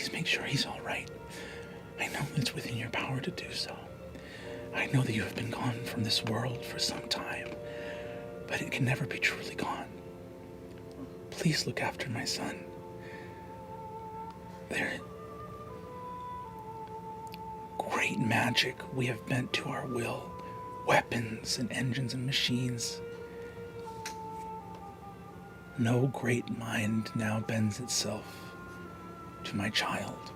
Please make sure he's all right. I know it's within your power to do so. I know that you have been gone from this world for some time, but it can never be truly gone. Please look after my son. There great magic we have bent to our will, weapons and engines and machines. No great mind now bends itself to my child.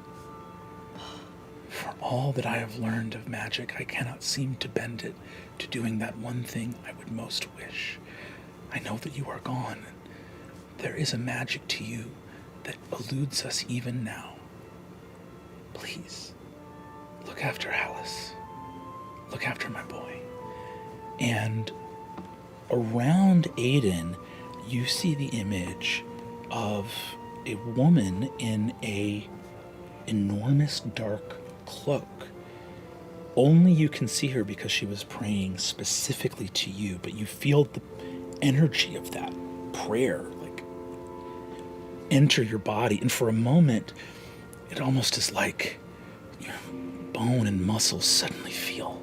For all that I have learned of magic, I cannot seem to bend it to doing that one thing I would most wish. I know that you are gone. There is a magic to you that eludes us even now. Please, look after Alice. Look after my boy. And around Aiden, you see the image of a woman in a enormous dark cloak. Only you can see her because she was praying specifically to you, but you feel the energy of that prayer like enter your body, and for a moment it almost is like your bone and muscles suddenly feel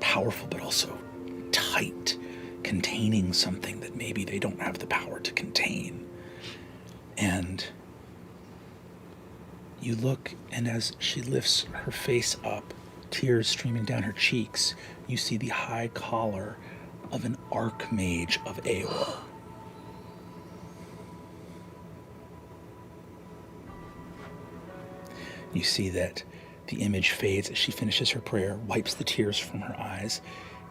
powerful but also tight, containing something that maybe they don't have the power to contain. And you look, and as she lifts her face up, tears streaming down her cheeks, you see the high collar of an archmage of Aor. You see that the image fades as she finishes her prayer, wipes the tears from her eyes,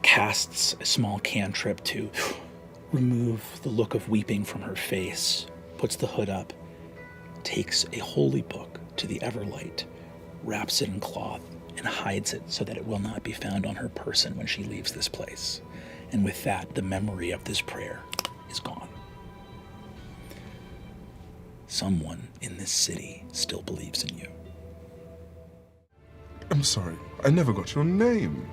casts a small cantrip to remove the look of weeping from her face, puts the hood up, takes a holy book to the Everlight, wraps it in cloth, and hides it so that it will not be found on her person when she leaves this place. And with that, the memory of this prayer is gone. Someone in this city still believes in you. I'm sorry, I never got your name.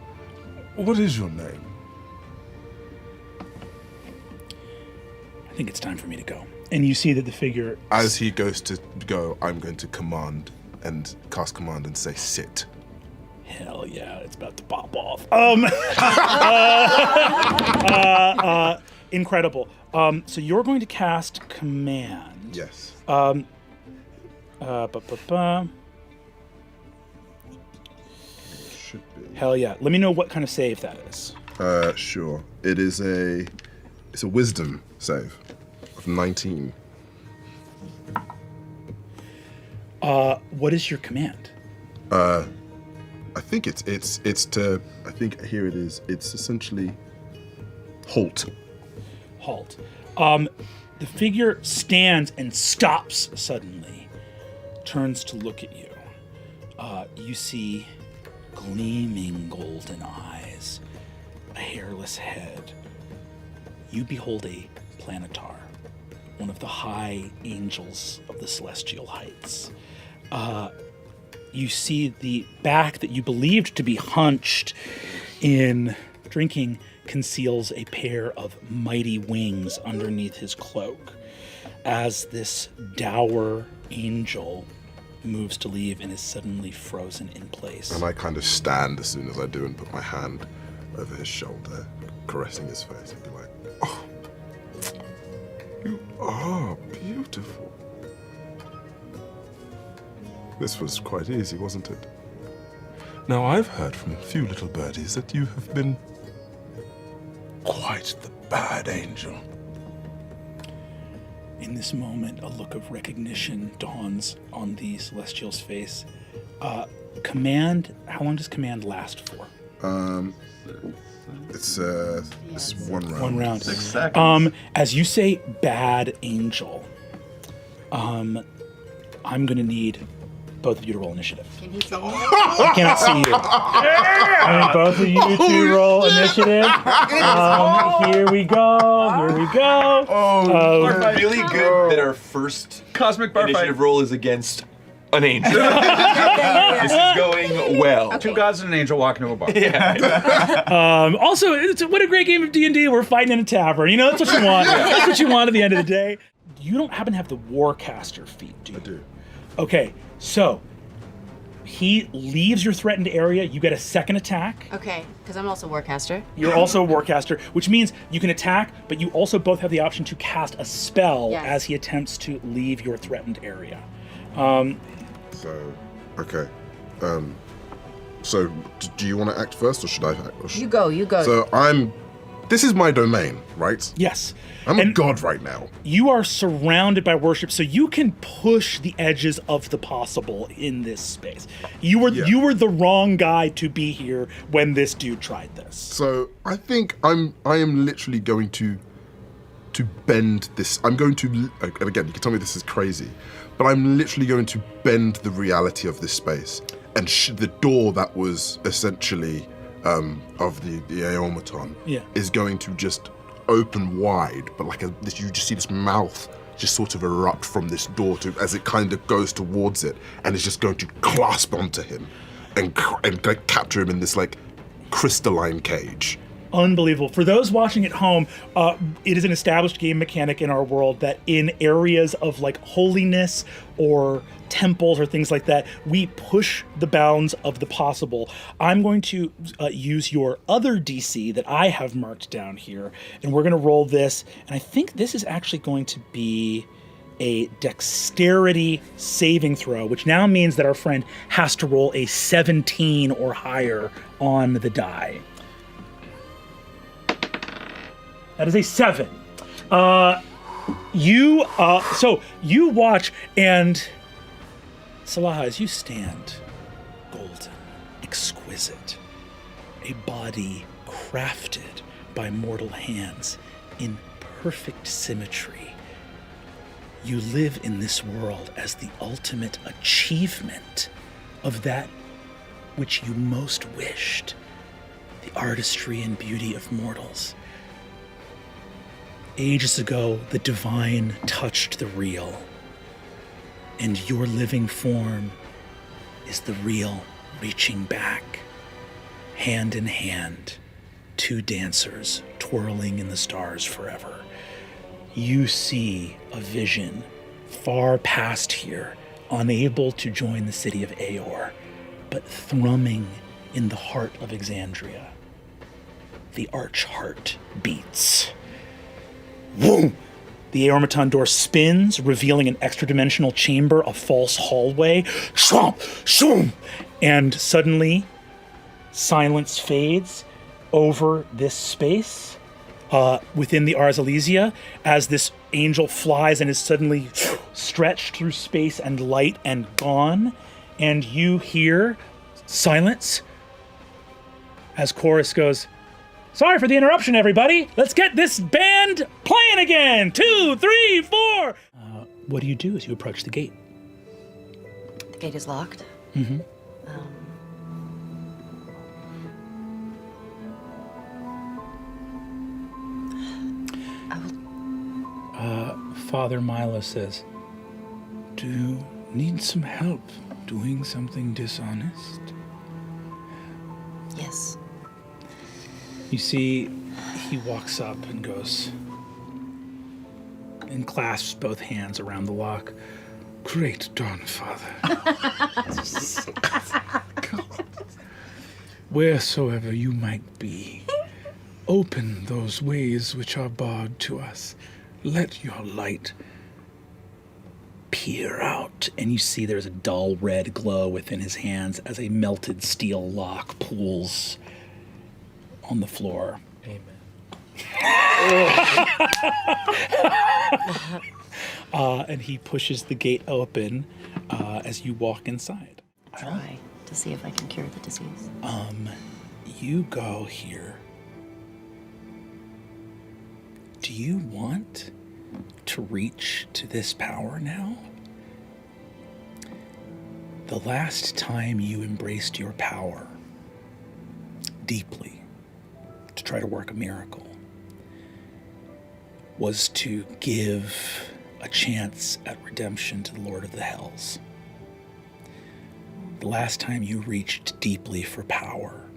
What is your name? I think it's time for me to go. And you see that the figure... As he goes to go, I'm going to command and cast command and say, sit. Hell yeah, it's about to pop off. Incredible. So you're going to cast command. Yes. Should be. Hell yeah. Let me know what kind of save that is. Sure. It's a wisdom save of 19. What is your command? I think I think here it is. It's essentially halt. Halt. The figure stands and stops suddenly, turns to look at you. You see gleaming golden eyes, a hairless head. You behold a planetar, one of the high angels of the celestial heights. You see the back that you believed to be hunched in drinking conceals a pair of mighty wings underneath his cloak as this dour angel moves to leave and is suddenly frozen in place. And I kind of stand as soon as I do and put my hand over his shoulder, caressing his face, and be like, oh, you are beautiful. This was quite easy, wasn't it? Now, I've heard from a few little birdies that you have been quite the bad angel. In this moment, a look of recognition dawns on the Celestial's face. Command, how long does command last for? It's one round. 1 round. 6 seconds. As you say bad angel, I'm gonna need both of you to roll initiative. Can he see me? I cannot see you. I need both of you to roll initiative. Here we go. Here we go. We're really good that our first Cosmic bar initiative fight. roll is against an angel. This is going well. Two gods and an angel walking to a bar. Also, what a great game of D&D. We're fighting in a tavern. You know, that's what you want. That's what you want at the end of the day. You don't happen to have the Warcaster feat, do you? I do. Okay, So, he leaves your threatened area. You get a second attack. Okay, because I'm also Warcaster. You're also a Warcaster, which means you can attack, but you also both have the option to cast a spell Yes. as he attempts to leave your threatened area. So, okay. So, do you want to act first, or should I act? You go. So this is my domain, right? Yes. I'm a And god right now. you are surrounded by worship, so you can push the edges of the possible in this space. You were the wrong guy to be here when this dude tried this. So I think I am literally going to bend this. I'm going to, and again, you can tell me this is crazy, but I'm literally going to bend the reality of this space. And the door that was essentially of the Aeomaton is going to just open wide, but you just see this mouth just sort of erupt from this door as it kind of goes towards it, and it's just going to clasp onto him and capture him in this like crystalline cage. Unbelievable. For those watching at home, it is an established game mechanic in our world that in areas of like holiness or temples or things like that, we push the bounds of the possible. I'm going to use your other DC that I have marked down here, and we're going to roll this, and I think this is actually going to be a dexterity saving throw, which now means that our friend has to roll a 17 or higher on the die. That is a 7. So you watch, and Salah, as you stand, golden, exquisite, a body crafted by mortal hands in perfect symmetry. You live in this world as the ultimate achievement of that which you most wished, the artistry and beauty of mortals. Ages ago, the divine touched the real, and your living form is the real reaching back, hand in hand, two dancers twirling in the stars forever. You see a vision far past here, unable to join the city of Aeor, but thrumming in the heart of Exandria. The Archheart beats. Boom! The Aeormaton door spins, revealing an extra-dimensional chamber, a false hallway. Shwomp! Shwoom! And suddenly, silence fades over this space within the Ars Elysia as this angel flies and is suddenly stretched through space and light and gone. And you hear silence as chorus goes, "Sorry for the interruption, everybody. Let's get this band playing again. 2, 3, 4. What do you do as you approach the gate? The gate is locked. Mm-hmm. Father Milo says, "Do you need some help doing something dishonest?" Yes. You see, he walks up and goes and clasps both hands around the lock. "Great Dawnfather. Wheresoever you might be, open those ways which are barred to us. Let your light peer out." And you see there's a dull red glow within his hands as a melted steel lock pulls on the floor. Amen. And he pushes the gate open as you walk inside. Try to see if I can cure the disease. You go here. Do you want to reach to this power now? The last time you embraced your power deeply to try to work a miracle was to give a chance at redemption to the Lord of the Hells. The last time you reached deeply for power,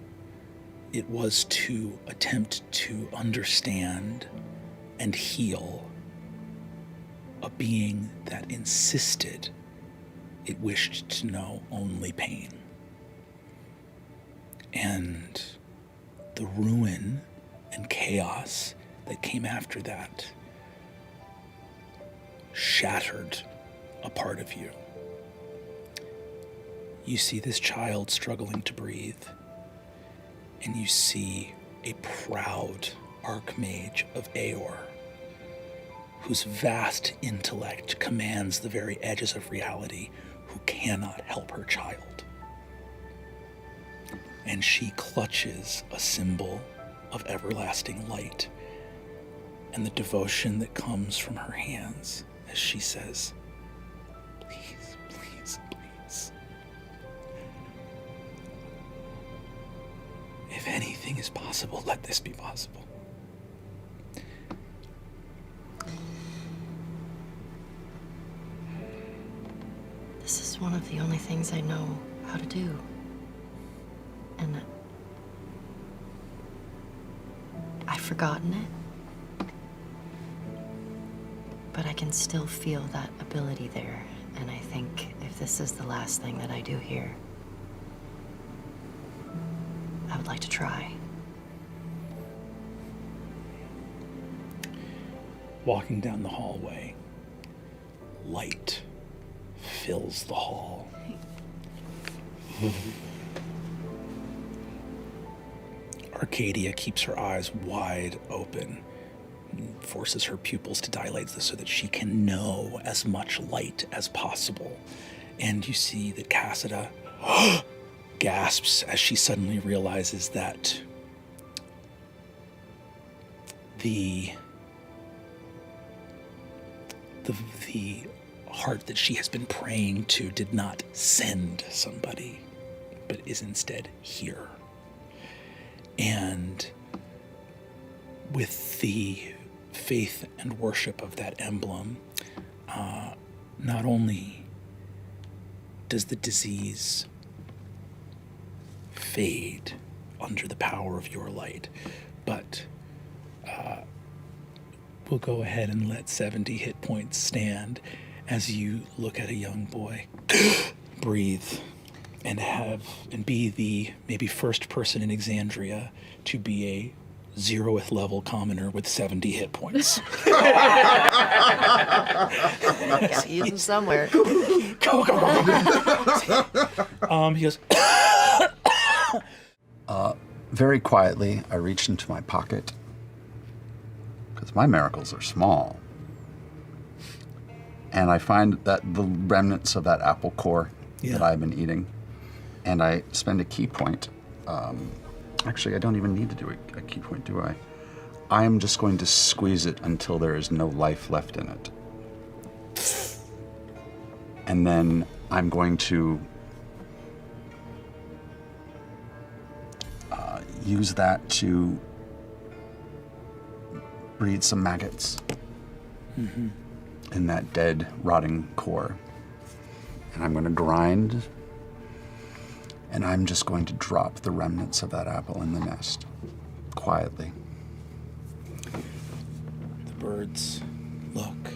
it was to attempt to understand and heal a being that insisted it wished to know only pain. And the ruin and chaos that came after that shattered a part of you. You see this child struggling to breathe, and you see a proud archmage of Aor, whose vast intellect commands the very edges of reality, who cannot help her child. And she clutches a symbol of everlasting light and the devotion that comes from her hands as she says, "Please, please, please. If anything is possible, let this be possible." This is one of the only things I know how to do. And I've forgotten it. But I can still feel that ability there. And I think if this is the last thing that I do here, I would like to try. Walking down the hallway, light fills the hall. Arcadia keeps her eyes wide open, and forces her pupils to dilate so that she can know as much light as possible. And you see that Cassida gasps as she suddenly realizes that the heart that she has been praying to did not send somebody, but is instead here. And with the faith and worship of that emblem, not only does the disease fade under the power of your light, but we'll go ahead and let 70 hit points stand as you look at a young boy breathe and be the maybe first person in Exandria to be a 0th level commoner with 70 hit points. Gotta use them somewhere. Go. He goes, Very quietly, I reach into my pocket, because my miracles are small, and I find that the remnants of that apple core that I've been eating, and I spend a key point. Actually, I don't even need to do a key point, do I? I am just going to squeeze it until there is no life left in it. And then I'm going to use that to breed some maggots in that dead, rotting core. And I'm going to grind, and I'm just going to drop the remnants of that apple in the nest, quietly. the birds look.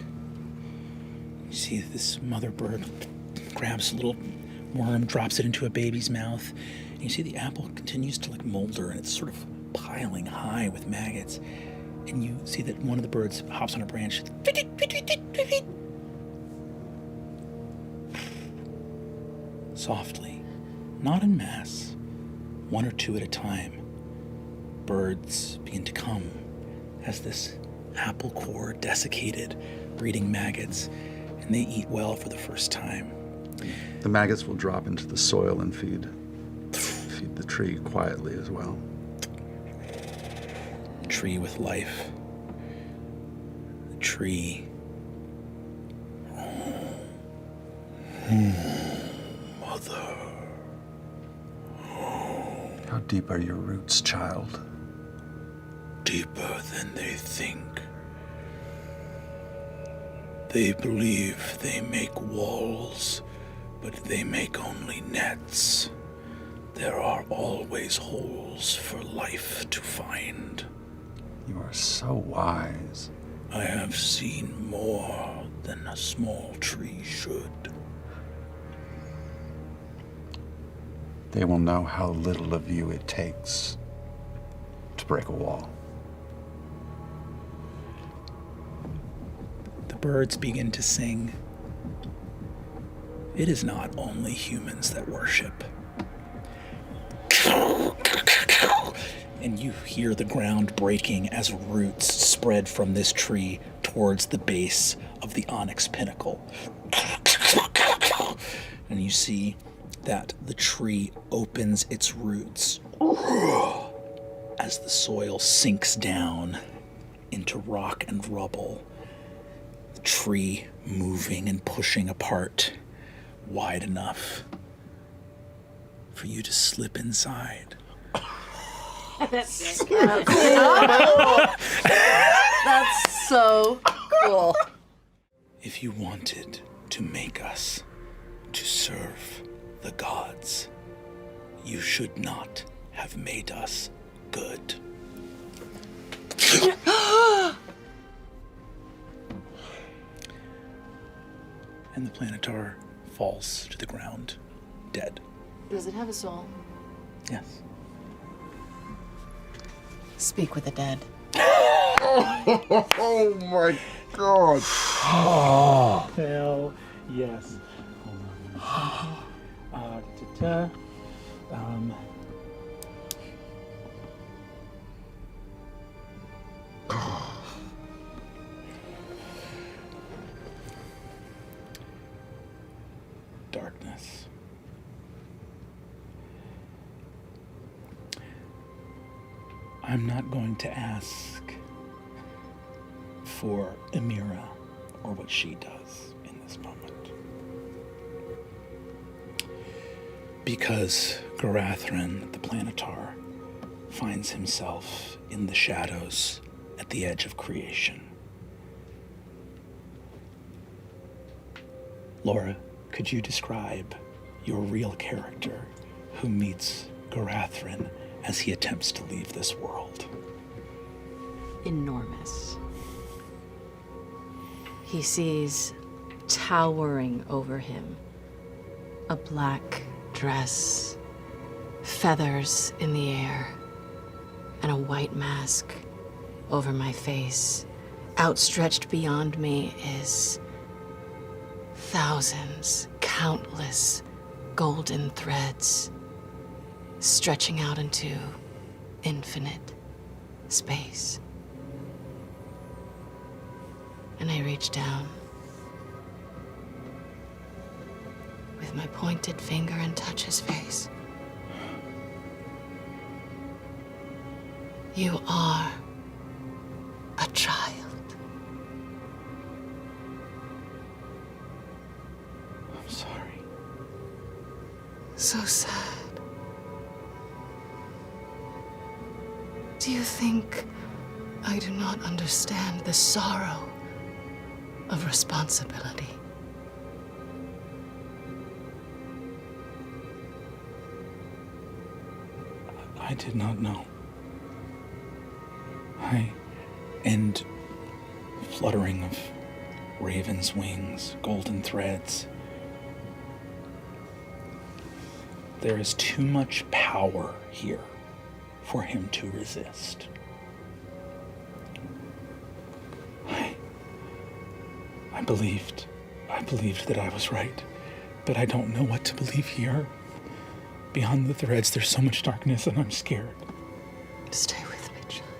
You see this mother bird grabs a little worm, drops it into a baby's mouth, and you see the apple continues to molder, and it's sort of piling high with maggots. And you see that one of the birds hops on a branch. Softly, not en masse, one or two at a time, birds begin to come as this apple core desiccated, breeding maggots, and they eat well for the first time. The maggots will drop into the soil and feed the tree quietly as well. Tree with life. The tree. Mother. How deep are your roots, child? Deeper than they think. They believe they make walls, but they make only nets. There are always holes for life to find. You are so wise. I have seen more than a small tree should. they will know how little of you it takes to break a wall. The birds begin to sing. It is not only humans that worship. And you hear the ground breaking as roots spread from this tree towards the base of the onyx pinnacle. And you see that the tree opens its roots as the soil sinks down into rock and rubble. The tree moving and pushing apart wide enough for you to slip inside. That's so cool. If you wanted to make us to serve the gods, you should not have made us good. And the Planetar falls to the ground, dead. Does it have a soul? Yes. Speak with the dead. Oh my god. Hell yes. Hold on. Darkness. I'm not going to ask for Emira or what she does in this moment. Because Garathrin, the Planetar, finds himself in the shadows at the edge of creation. Laura, could you describe your real character who meets Garathrin as he attempts to leave this world? Enormous. He sees towering over him a black dress, feathers in the air, and a white mask over my face. Outstretched beyond me is thousands, countless golden threads stretching out into infinite space. And I reach down with my pointed finger and touch his face. You are a child. I'm sorry. So sad. Do you think I do not understand the sorrow of responsibility? I did not know. And fluttering of raven's wings, golden threads. There is too much power here for him to resist. I believed that I was right, but I don't know what to believe here. Beyond the threads, there's so much darkness and I'm scared. Stay with me, child.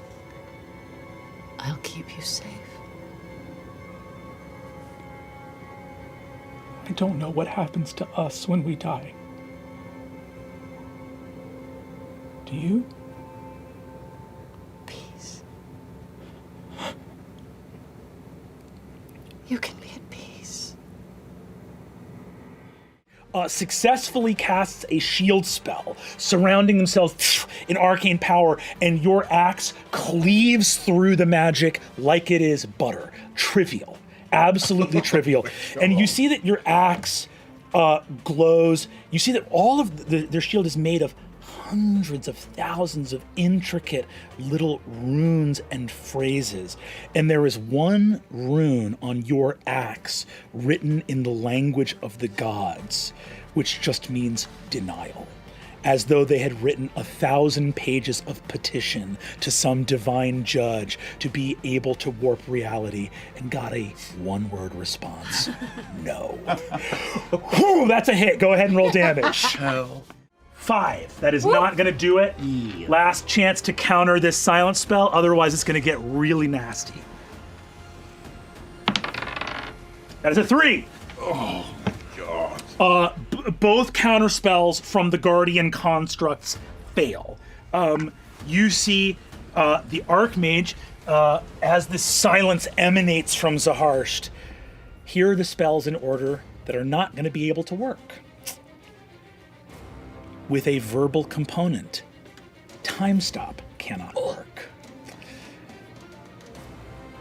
I'll keep you safe. I don't know what happens to us when we die. Do you? Peace. You can be at peace. Successfully casts a shield spell, surrounding themselves in arcane power, and your axe cleaves through the magic like it is butter. Trivial. Absolutely trivial. And you see that your axe glows. You see that all of their shield is made of hundreds of thousands of intricate little runes and phrases. And there is one rune on your axe written in the language of the gods, which just means denial. as though they had written 1,000 pages of petition to some divine judge to be able to warp reality, and got a one-word response. No. Whew, that's a hit. Go ahead and roll damage. 5. That is not going to do it. Last chance to counter this silence spell, otherwise it's going to get really nasty. That is a 3. Oh my god. Both counter spells from the Guardian constructs fail. You see the Archmage, as this silence emanates from Zaharsht. Here are the spells in order that are not going to be able to work. With a verbal component, Time Stop cannot work.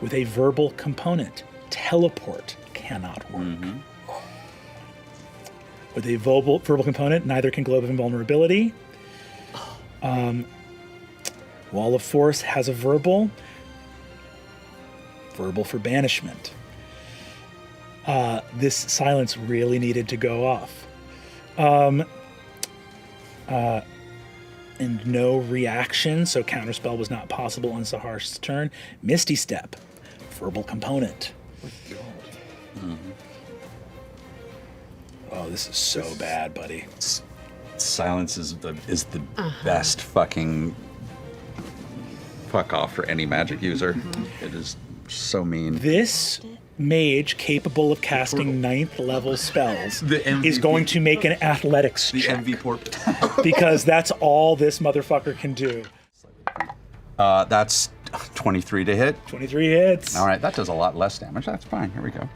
With a verbal component, Teleport cannot work. Mm-hmm. With a verbal component, neither can Globe of Invulnerability. Wall of Force has a verbal for banishment. This silence really needed to go off. And no reaction, so counterspell was not possible on Zaharsht's turn. Misty Step, verbal component. Oh, this is so bad, buddy. Silence is the best fucking fuck off for any magic user. It is so mean. This mage capable of casting 9th level spells is going to make an athletics check. The MV porpoise. Because that's all this motherfucker can do. That's 23 to hit. 23 hits. All right, that does a lot less damage. That's fine. Here we go.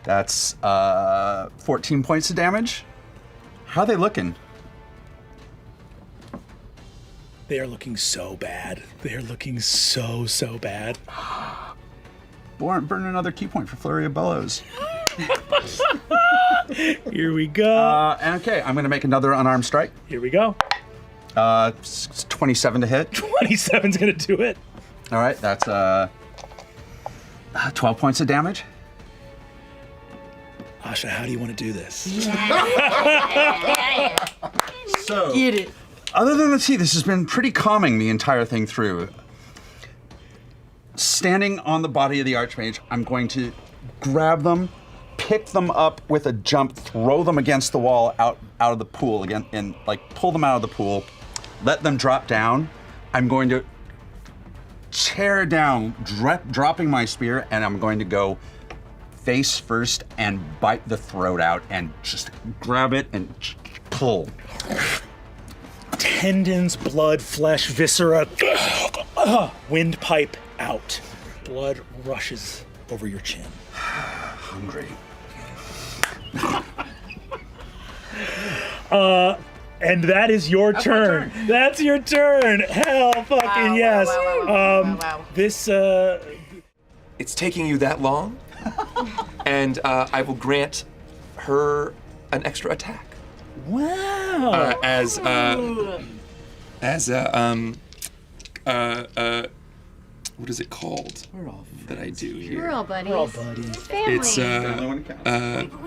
That's 14 points of damage. How are they looking? They are looking so bad. They are looking so bad. Burn another key point for Flurry of Bellows. Here we go. Okay, I'm going to make another unarmed strike. Here we go. 27 to hit. 27's going to do it. All right, that's 12 points of damage. Asha, how do you want to do this? So, Get it. other than the tea, this has been pretty calming the entire thing through. Standing on the body of the Archmage, I'm going to grab them, pick them up with a jump, throw them against the wall out of the pool again, and like pull them out of the pool, let them drop down. I'm going to tear down, dropping my spear, and I'm going to go face first and bite the throat out and just grab it and pull. Tendons, blood, flesh, viscera, windpipe out. Blood rushes over your chin. Hungry. And that is your turn. That's your turn. Hell fucking yes. Wow. This, It's taking you that long, and I will grant her an extra attack. wow. What is it called? That I do here. We're all buddies. We're all buddies. Family. It's We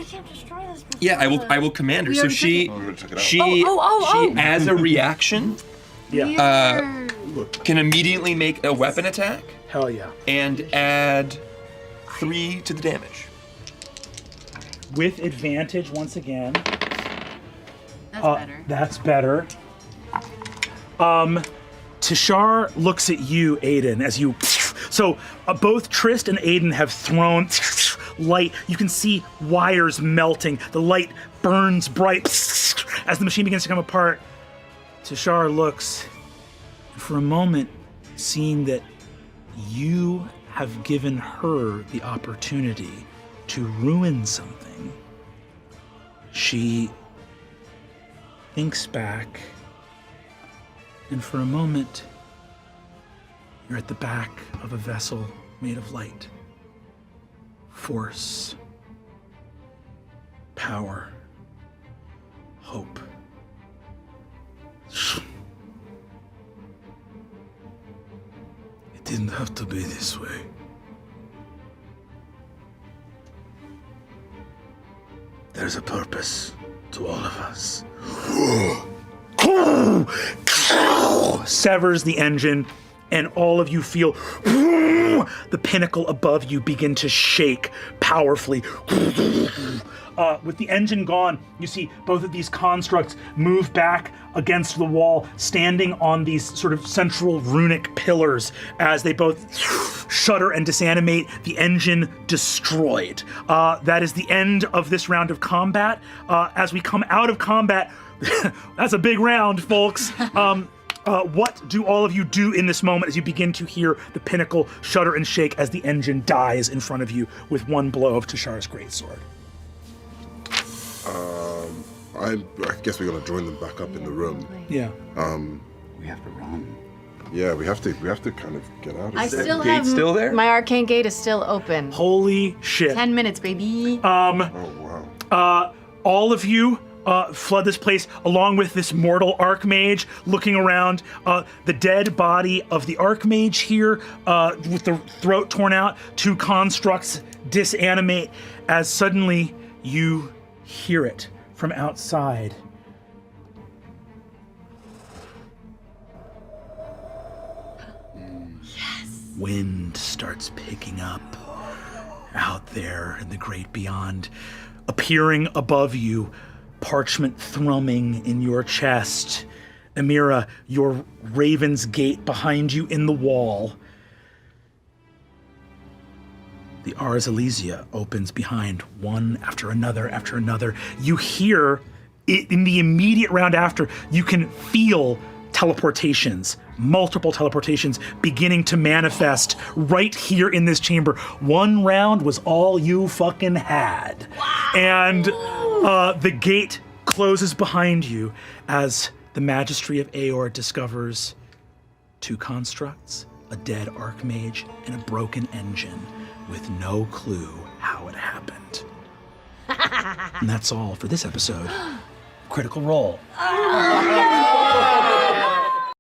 can't destroy this. yeah. I will command her. We So already she Oh. as a reaction Yeah. can immediately make a weapon attack Hell yeah. and add 3 to the damage. With advantage once again. That's better. That's better. Tashar looks at you, Aiden, as you. So both Trist and Aiden have thrown light. You can see wires melting. The light burns bright as the machine begins to come apart. Tashar looks, and for a moment, seeing that you have given her the opportunity to ruin something, she thinks back. And for a moment, you're at the back of a vessel made of light. Force. Power. Hope. It didn't have to be this way. There's a purpose to all of us. severs the engine, and all of you feel the pinnacle above you begin to shake powerfully. With the engine gone, you see both of these constructs move back against the wall, standing on these sort of central runic pillars as they both shudder and disanimate. The engine destroyed. That is the end of this round of combat. As we come out of combat, that's a big round, folks. What do all of you do in this moment as you begin to hear the pinnacle shudder and shake as the engine dies in front of you with one blow of Tashar's greatsword? I guess we gotta join them back up in the room. Yeah. We have to run. Yeah, we have to kind of get out of I here. still gate have still there? My arcane gate is still open. Holy shit. 10 minutes, baby. Oh wow. All of you flood this place along with this mortal archmage looking around. The dead body of the archmage here with the throat torn out. 2 constructs disanimate as suddenly you hear it from outside. Yes. Wind starts picking up out there in the great beyond. Appearing above you, parchment thrumming in your chest. Amira, your raven's gate behind you in the wall. The Ars Elysia opens behind, one after another after another. You hear it in the immediate round after, you can feel teleportations, multiple teleportations beginning to manifest right here in this chamber. One round was all you fucking had. Wow. And the gate closes behind you as the Magistry of Aeor discovers 2 constructs, a dead archmage, and a broken engine with no clue how it happened. And that's all for this episode. Critical Role.